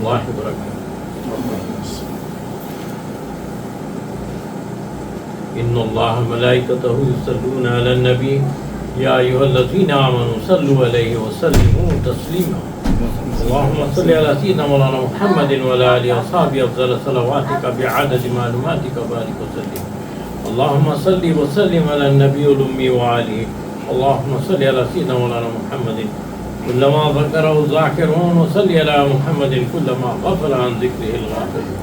الله وبركاته. إن الله وملائكته يصلون على النبي يا أيها الذين آمنوا صلوا عليه وسلموا تسليما. اللهم صل على سيدنا مولانا محمد وعلى آله وصحبه أفضل صلواتك بعدد معلوماتك وبارك وسلم. اللهم صل وسلم على النبي الأمي وآله. اللهم صل على سيدنا مولانا محمد كلما ذكره الذاكرون وصل على محمد كلما غفل عن ذكره الغافلون.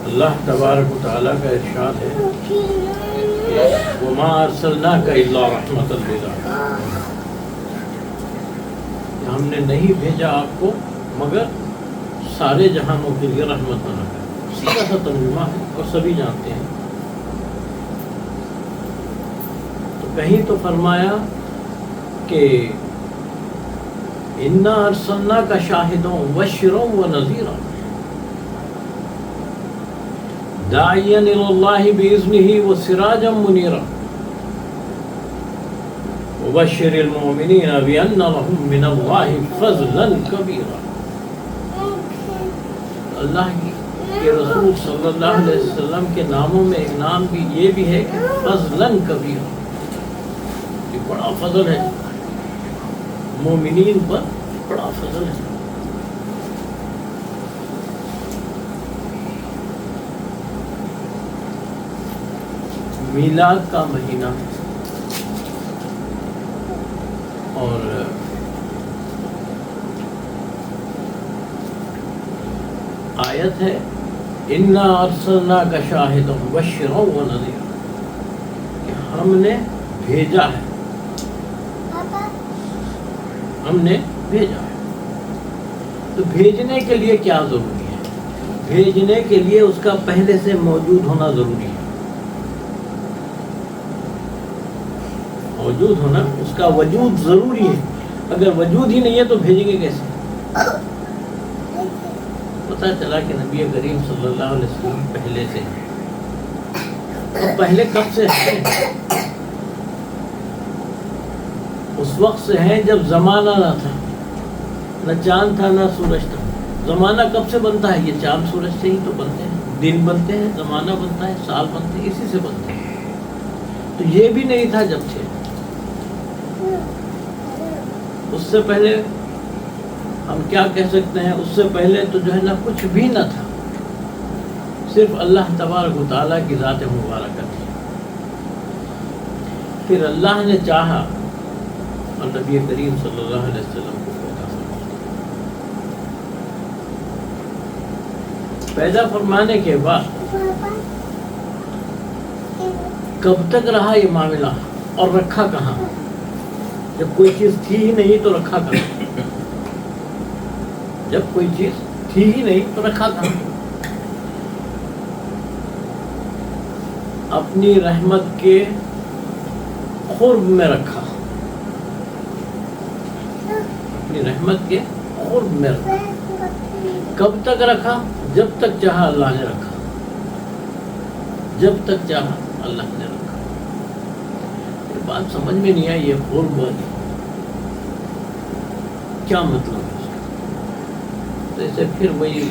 اللہ تبارک و تعالیٰ کا ارشاد ہے وَمَا أَرْسَلْنَاكَ إِلَّا رَحْمَةً لِلْعَالَمِينَ، ہم نے نہیں بھیجا آپ کو مگر سارے جہانوں کے لیے رحمت بنا کر. سیدھا سا ترجمہ ہے اور سبھی جانتے ہیں. تو کہیں تو فرمایا کہ اِنَّا أَرْسَلْنَاكَ شَاهِدًا وَبَشِّرًا وَنَذِيرًا داعيا إلى الله بإذنه وسراجا منيرا وبشر المؤمنين بأن لهم من الله فضلا كبيرا. اللہ کے رسول صلی اللہ علیہ وسلم کے ناموں میں ایک نام بھی یہ بھی ہے کہ فضلا کبیرا، یہ بڑا فضل ہے، مومنین پر بڑا فضل ہے. میلاد کا مہینہ اور آیت ہے اِنَّا أَرْسَلْنَاكَ شَاهِدًا مُبَشِّرًا وَنَذِيرًا، کہ ہم نے بھیجا ہے، ہم نے بھیجا ہے. تو بھیجنے کے لیے کیا ضروری ہے؟ بھیجنے کے لیے اس کا پہلے سے موجود ہونا ضروری ہے. موجود ہونا، اس کا وجود ضروری ہے. اگر وجود ہی نہیں ہے تو بھیجیں گے کیسے؟ پتہ چلا کہ نبی کریم صلی اللہ علیہ وسلم پہلے سے ہیں. اور پہلے کب سے ہیں؟ اس وقت سے ہیں جب زمانہ نہ تھا، نہ چاند تھا نہ سورج تھا. زمانہ کب سے بنتا ہے؟ یہ چاند سورج سے ہی تو بنتے ہیں. دن بنتے ہیں، زمانہ بنتا ہے، سال بنتے ہیں، اسی سے بنتے ہیں. تو یہ بھی نہیں تھا جب سے. اس سے پہلے ہم کیا کہہ سکتے ہیں؟ اس سے پہلے تو جو ہے نا کچھ بھی نہ تھا، صرف اللہ تبارک و تعالیٰ کی ذات مبارکہ تھی. پھر اللہ نے چاہا اور نبی کریم صلی اللہ علیہ وسلم کو پیدا فرمانے کے بعد کب تک رہا یہ معاملہ اور رکھا کہاں؟ جب کوئی چیز تھی ہی نہیں تو رکھا کہاں؟ جب کوئی چیز تھی ہی نہیں تو رکھا کہاں؟ اپنی رحمت کے قرب میں رکھا، اپنی رحمت کے قرب میں رکھا. کب تک رکھا؟ جب تک چاہا اللہ نے رکھا، جب تک چاہا اللہ نے رکھا. یہ بات سمجھ میں نہیں آئی، یہ قرب کیا مطلب ہے اس کا؟ تو اسے پھر وہی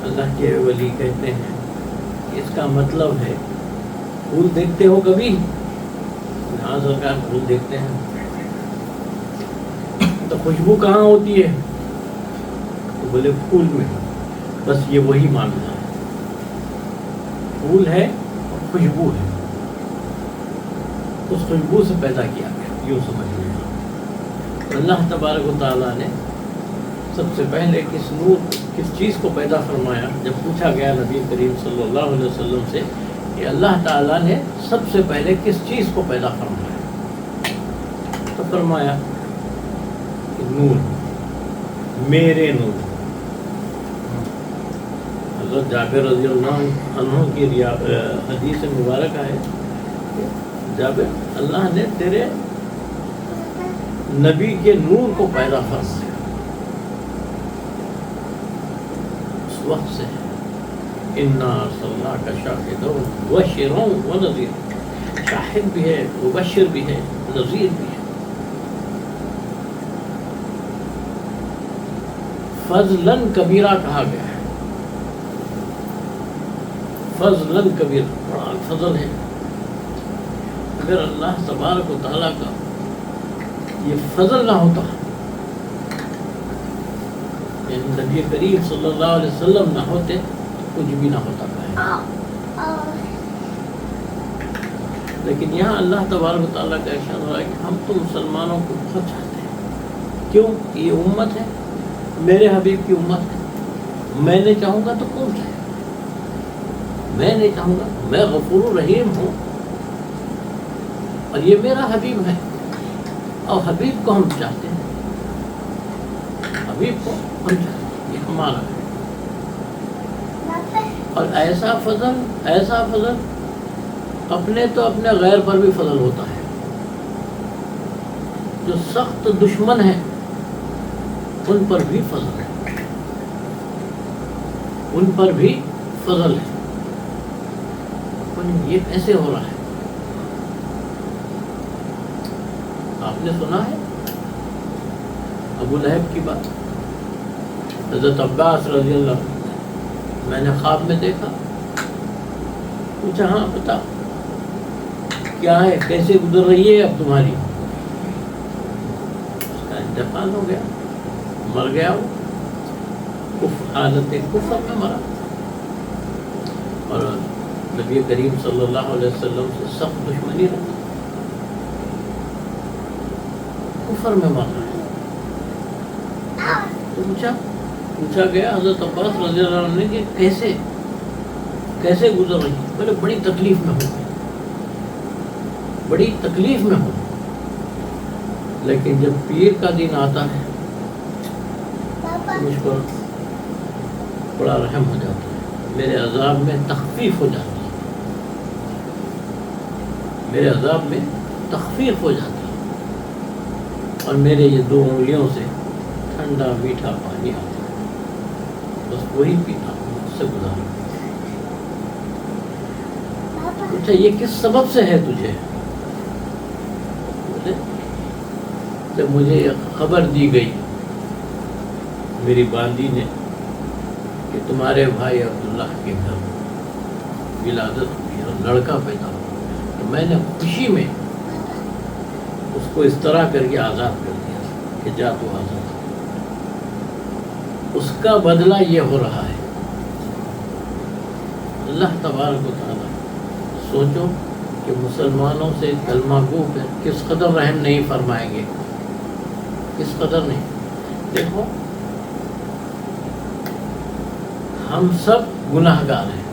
اللہ کے ولی کہتے ہیں اس کا مطلب ہے پھول دیکھتے ہو کبھی؟ ہاں سرکار پھول دیکھتے ہیں. تو خوشبو کہاں ہوتی ہے؟ تو بولے پھول میں. بس یہ وہی معاملہ ہے، پھول ہے اور خوشبو ہے. اس خوشبو سے پیدا کیا گیا، یوں سمجھ لیں. اللہ تبارک و تعالیٰ نے سب سے پہلے کس نور کس چیز کو پیدا فرمایا؟ جب پوچھا گیا نبی کریم صلی اللہ علیہ وسلم سے کہ اللہ تعالیٰ نے سب سے پہلے کس چیز کو پیدا فرمایا، تو فرمایا کہ نور، میرے نور. حضرت جابر رضی اللہ عنہ کی حدیث مبارکہ ہے کہ جابر، اللہ نے تیرے نبی کے نور کو پیدا فرمایا. اس وقت سے اِنَّا أَرْسَلْنَاكَ شَاهِدًا وَبَشِّرًا وَنَذِيرًا، شاہد بھی ہے، مبشر بھی ہے، نذیر بھی ہے. فضلاً کبیرہ کہا گیا ہے. فضلاً کبیرہ، بڑا فضل ہے. اگر اللہ تبارک و تعالیٰ کا یہ فضل نہ ہوتا، یعنی نبی کریم صلی اللہ علیہ وسلم نہ ہوتے تو کچھ بھی نہ ہوتا ہے. لیکن یہاں اللہ تبارک و تعالیٰ کا ارشاد ہو رہا ہے کہ ہم تو مسلمانوں کو بہت چاہتے ہیں. کیوں؟ یہ امت ہے، میرے حبیب کی امت ہے. میں نہیں چاہوں گا تو کون چاہے؟ میں نہیں چاہوں گا. میں غفور الرحیم ہوں اور یہ میرا حبیب ہے، اور حبیب کو ہم چاہتے ہیں. حبیب کو ہم چاہتے ہیں، یہ ہمارا ہے. اور ایسا فضل اپنے تو اپنے غیر پر بھی فضل ہوتا ہے. جو سخت دشمن ہیں ان پر بھی فضل ہے، ان پر بھی فضل ہے. یہ کیسے ہو رہا ہے؟ آپ نے سنا ہے ابو لہب کی بات. حضرت عباس رضی اللہ عنہ، میں نے خواب میں دیکھا. پوچھا ہاں بتا کیا ہے، کیسے گزر رہی ہے اب تمہاری؟ اس کا انتقال ہو گیا، مر گیا وہ، حالت کفر میں مرا. اور نبی کریم صلی اللہ علیہ وسلم سے سخت دشمنی رہی، کفر میں مر رہا ہے. تو پوچھا گیا حضرت عباس رضی اللہ عنہ نے کہ کیسے گزر رہی ہے؟ بولے بڑی تکلیف میں ہوں، بڑی تکلیف میں ہوں. لیکن جب پیر کا دن آتا ہے مجھ پر بڑا رحم ہو جاتا ہے، میرے عذاب میں تخفیف ہو جاتی ہے، میرے عذاب میں تخفیف ہو جاتی ہے، اور میرے یہ 2 انگلیوں سے ٹھنڈا میٹھا پانی آتا ہے، بس وہی پیتا ہوں، اس سے گزارا. اچھا یہ کس سبب سے ہے تجھے؟ جب مجھے خبر دی گئی میری باندی نے کہ تمہارے بھائی عبداللہ کے گھر ولادت ہوئی اور لڑکا پیدا ہوا، تو میں نے خوشی میں اس کو اس طرح کر کے آزاد کر دیا کہ جا تو آزاد. اس کا بدلہ یہ ہو رہا ہے. اللہ تبارک و تعالیٰ، سوچو کہ مسلمانوں سے کلمہ گو پہ کس قدر رحم نہیں فرمائیں گے، کس قدر نہیں. دیکھو ہم سب گناہ گار ہیں،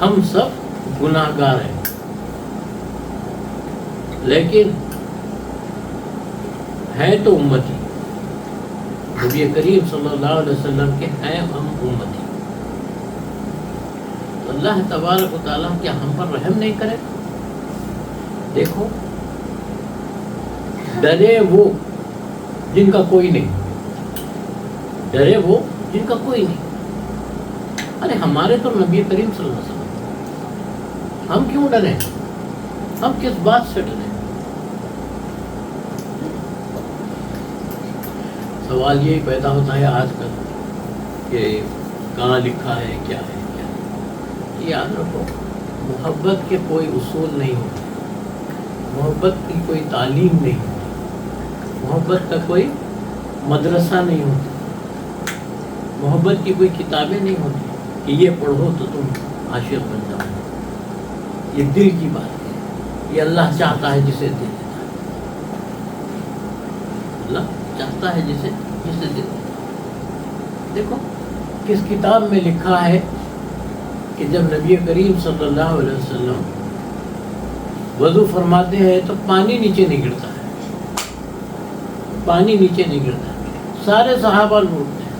ہم سب گناہ گار ہیں، لیکن ہیں تو امتی. نبی کریم صلی اللہ علیہ وسلم کے ہیں ہم امتی. تو اللہ تبارک و تعالیٰ کیا ہم پر رحم نہیں کرے؟ دیکھو ڈرے وہ جن کا کوئی نہیں، ڈرے وہ جن کا کوئی نہیں. ارے ہمارے تو نبی کریم صلی اللہ علیہ وسلم، ہم کیوں ڈریں؟ ہم کس بات سے ڈریں؟ سوال یہی پیدا ہوتا ہے آج کل کہ کہاں لکھا ہے، کیا ہے، کیا ہے. یاد رکھو محبت کے کوئی اصول نہیں ہوتے، محبت کی کوئی تعلیم نہیں ہوتی، محبت کا کوئی مدرسہ نہیں ہوتا، محبت کی کوئی کتابیں نہیں ہوتی کہ یہ پڑھو تو تم عاشق بن جاؤ. یہ دل کی بات ہے، یہ اللہ چاہتا ہے جسے دے دیتا ہے، اللہ چاہتا ہے جسے دے دیتا ہے. دیکھو کس کتاب میں لکھا ہے کہ جب نبی کریم صلی اللہ علیہ وسلم وضو فرماتے ہیں تو پانی نیچے نہیں گرتا ہے، پانی نیچے نہیں گرتا ہے، سارے صحابہ لوٹتے ہیں.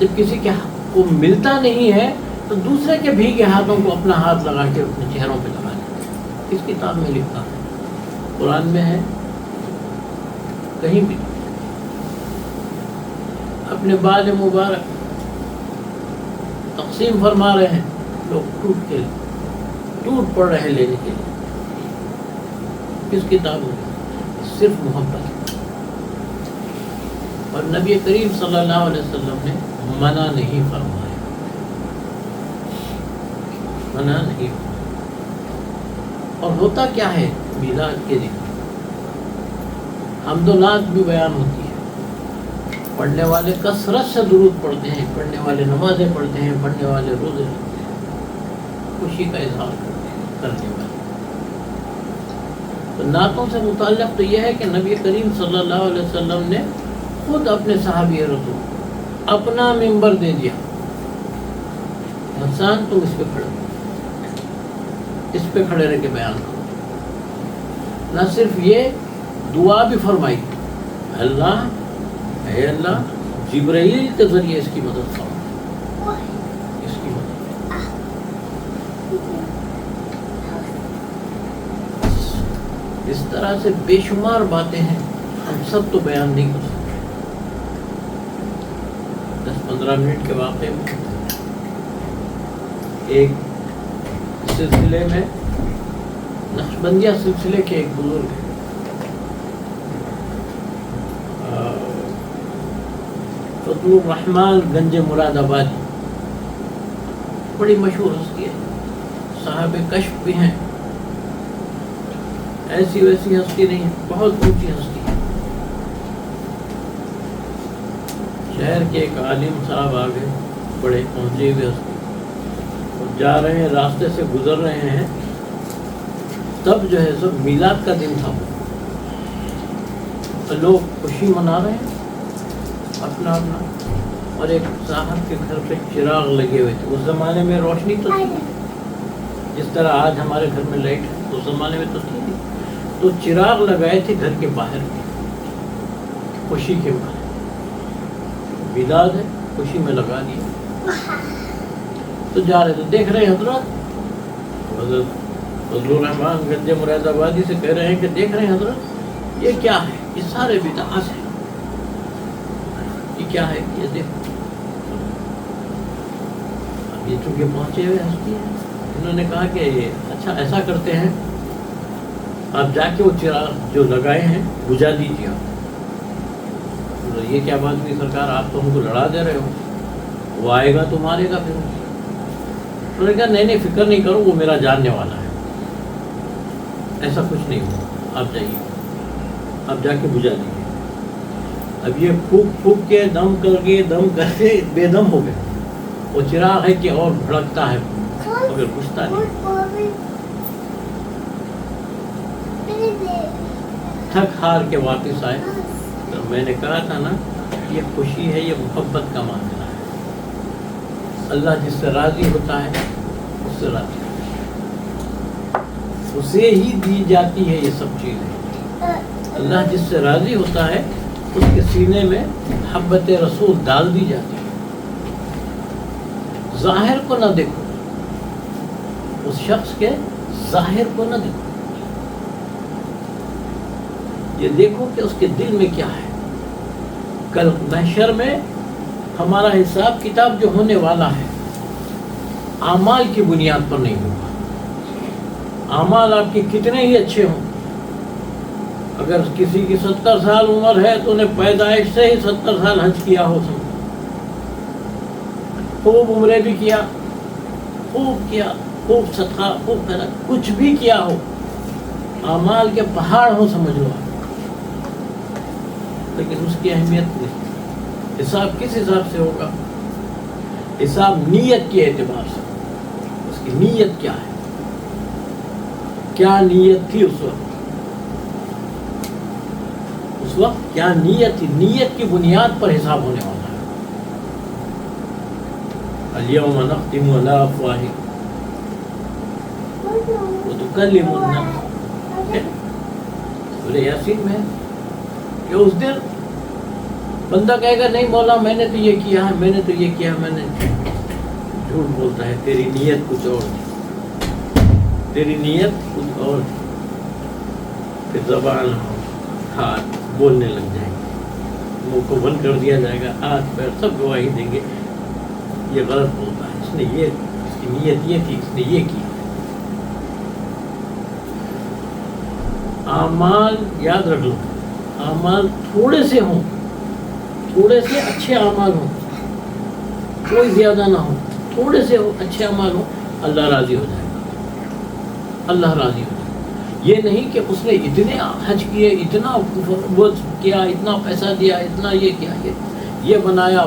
جب کسی کے کو ملتا نہیں ہے تو دوسرے کے بھیگے ہاتھوں کو اپنا ہاتھ لگا کے اپنے چہروں پہ لگا لیتے ہیں. کس کتاب میں لکھا ہے؟ قرآن میں ہے؟ کہیں بھی. اپنے بال مبارک تقسیم فرما رہے ہیں، لوگ ٹوٹ پڑ رہے ہیں لینے کے لیے. کس کتاب میں؟ صرف محبت. اور نبی کریم صلی اللہ علیہ وسلم نے منع نہیں فرمایا، منع نہیں فرمایا۔ اور ہوتا کیا ہے میلاد کے دن؟ حمد و نعت بھی بیان ہوتی ہے، پڑھنے والے کثرت سے درود پڑھتے ہیں، پڑھنے والے نمازیں پڑھتے ہیں، پڑھنے والے روزے رکھتے ہیں، خوشی کا اظہار کرتے ہیں کرنے والے۔ تو نعتوں سے متعلق تو یہ ہے کہ نبی کریم صلی اللہ علیہ وسلم نے خود اپنے صحابی رسول کو اپنا ممبر دے دیا، حسان تم اس پہ کھڑے ہو، اس پہ کھڑے رہ کے بیان کرو۔ نہ صرف یہ، دعا بھی فرمائی، اللہ اے اللہ جبرائیل کے ذریعے اس کی مدد فرما، اس کی مدد۔ اس طرح سے بے شمار باتیں ہیں، ہم سب تو بیان نہیں کر سکتے۔ 10-15 منٹ کے واقعے میں ایک سلسلے میں، نقشبندیہ سلسلے کے ایک بزرگ ہیں، فضل الرحمان گنج مراد آبادی، بڑی مشہور ہستی ہے، صاحب کشف بھی ہیں، ایسی ویسی ہستی نہیں ہے، بہت اونچی ہستی ہے۔ شہر کے ایک عالم صاحب آگے بڑے پہنچے ہوئے ہستی، اور جا رہے ہیں، راستے سے گزر رہے ہیں، تب جو ہے سب میلاد کا دن تھا، تو لوگ خوشی منا رہے ہیں اپنا اپنا، اور ایک صاحب کے گھر پہ چراغ لگے ہوئے تھے۔ اس زمانے میں روشنی تو تھی جس طرح آج ہمارے گھر میں لائٹ ہے، اس زمانے میں تو تھی نہیں، تو چراغ لگائے تھے گھر کے باہر بھی، خوشی کے مارے، میلاد ہے خوشی میں لگا دیا۔ تو جا رہے تھے، دیکھ رہے حضرت فضل الرحمان گنج مراد آبادی سے کہہ رہے ہیں کہ دیکھ رہے ہیں حضرت یہ کیا ہے؟ یہ سارے بدعات ہیں، یہ کیا ہے؟ یہ دیکھو۔ اب یہ چونکہ پہنچے ہوئے ہستی ہیں، انہوں نے کہا کہ اچھا ایسا کرتے ہیں، آپ جا کے وہ چراغ جو لگائے ہیں بجھا دیجیے۔ یہ کیا بات ہوئی سرکار، آپ تو ہم کو لڑا دے رہے ہو، وہ آئے گا تو مارے گا پھر۔ انہوں نے کہا نہیں فکر نہیں کرو، وہ میرا جاننے والا ہے، ایسا کچھ نہیں ہو، آپ جائیے، آپ جا کے بجھا دیجیے۔ اب یہ پھونک پھونک کے دم کر کے بے دم ہو گئے، وہ چراغ ہے کہ اور بھڑکتا ہے مگر بجھتا نہیں۔ تھک ہار کے واپس آئے، تو میں نے کہا تھا نا یہ خوشی ہے، یہ محبت کا معاملہ ہے، اللہ جس سے راضی ہوتا ہے اس سے راضی ہوتا ہے، اسے ہی دی جاتی ہے یہ سب چیزیں۔ اللہ جس سے راضی ہوتا ہے اس کے سینے میں محبت رسول ڈال دی جاتی ہے۔ ظاہر کو نہ دیکھو، اس شخص کے ظاہر کو نہ دیکھو، یہ دیکھو کہ اس کے دل میں کیا ہے۔ کل محشر میں ہمارا حساب کتاب جو ہونے والا ہے اعمال کی بنیاد پر نہیں ہوگا۔ اعمال آپ کے کتنے ہی اچھے ہوں، اگر کسی کی 70 سال عمر ہے تو انہیں پیدائش سے ہی 70 سال حج کیا ہو، خوب عمرے بھی کیا، خوب صدقہ، خوب پیدا، کچھ بھی کیا ہو، اعمال کے پہاڑ ہو سمجھ لو، لیکن اس کی اہمیت نہیں۔ حساب کس حساب سے ہوگا؟ حساب نیت کے اعتبار سے، اس کی نیت کیا ہے، کیا نیت تھی اس وقت کیا نیت تھی، نیت کی بنیاد پر حساب ہونے والا ہے۔ الیوم نختم علی افواہہم وتکلمنا، سورہ یاسین میں کہ اس دن بندہ کہے گا نہیں مولا میں نے تو یہ کیا ہے، میں نے تو یہ کیا، میں نے جھوٹ بولتا ہے، تیری نیت کچھ اور تھی، تیری نیت کچھ اور تھی۔ پھر زبان ہاتھ بولنے لگ جائیں گے، منہ کو بند کر دیا جائے گا، ہاتھ پیر سب گواہی دیں گے یہ غلط بولتا ہے، اس نے یہ، اس کی نیت یہ تھی، اس نے یہ کی۔ اعمال یاد رکھ لو، اعمال تھوڑے سے ہوں تھوڑے سے اچھے اعمال ہوں، کوئی زیادہ نہ ہو، تھوڑے سے اچھے اعمال ہوں، اللہ راضی ہو جائے گا، اللہ راضی ہو جائے گا۔ یہ نہیں کہ اس نے اتنے حج کیے، اتنا وہ کیا، اتنا پیسہ دیا، اتنا یہ کیا، یہ بنایا،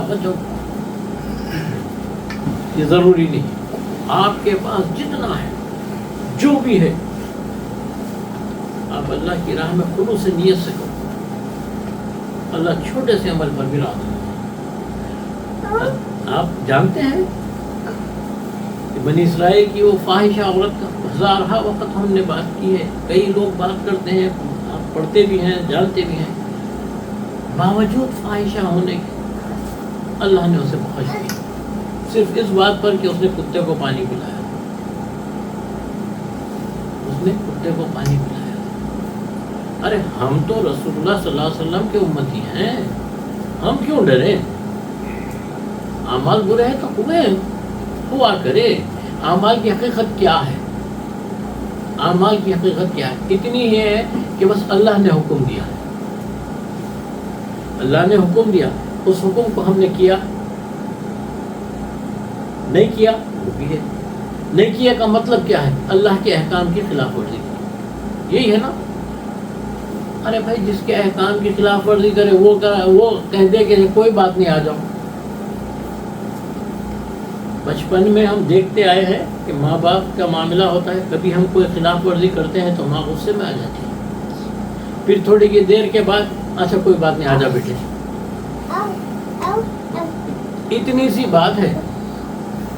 یہ ضروری نہیں۔ آپ کے پاس جتنا ہے، جو بھی ہے، آپ اللہ کی راہ میں خلوص سے نیت سے کرو، اللہ چھوٹے سے عمل پر بھی راضی ہے۔ آپ جانتے ہیں کہ بنی اسرائیل کی وہ فاحشہ عورت کا ہزارہ وقت ہم نے بات کی ہے، کئی لوگ بات کرتے ہیں، آپ پڑھتے بھی ہیں، جانتے بھی ہیں، باوجود فاحشہ ہونے کے اللہ نے اسے بخش دیا، صرف اس بات پر کہ اس نے کتے کو پانی پلایا، اس نے کتے کو پانی پلایا۔ ارے ہم تو رسول اللہ صلی اللہ علیہ وسلم کے امتی ہیں، ہم کیوں ڈریں؟ اعمال برے ہیں تو ہوا کرے، اعمال کی حقیقت کیا ہے؟ اعمال کی حقیقت کیا ہے؟ اتنی ہی ہے کہ بس اللہ نے حکم دیا ہے، اللہ نے حکم دیا، اس حکم کو ہم نے کیا، نہیں کیا وہ بھی ہے، نہیں کیا کا مطلب کیا ہے؟ اللہ کے احکام کی خلاف ورزی کی، یہی ہے نا۔ ارے بھائی جس کے احکام کی خلاف ورزی کرے وہ کہہ دے کہ کوئی بات نہیں، آ جاؤ۔ بچپن میں ہم دیکھتے آئے ہیں کہ ماں باپ کا معاملہ ہوتا ہے، کبھی ہم کوئی خلاف ورزی کرتے ہیں تو ماں غصے میں آ جاتی ہے، پھر تھوڑی کی دیر کے بعد اچھا کوئی بات نہیں، آ جا بیٹے، اتنی سی بات ہے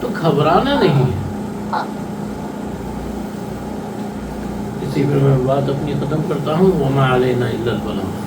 تو گھبرانا نہیں ہے۔ اسی پر میں بات اپنی ختم کرتا ہوں، وما علینا الا البلاغ۔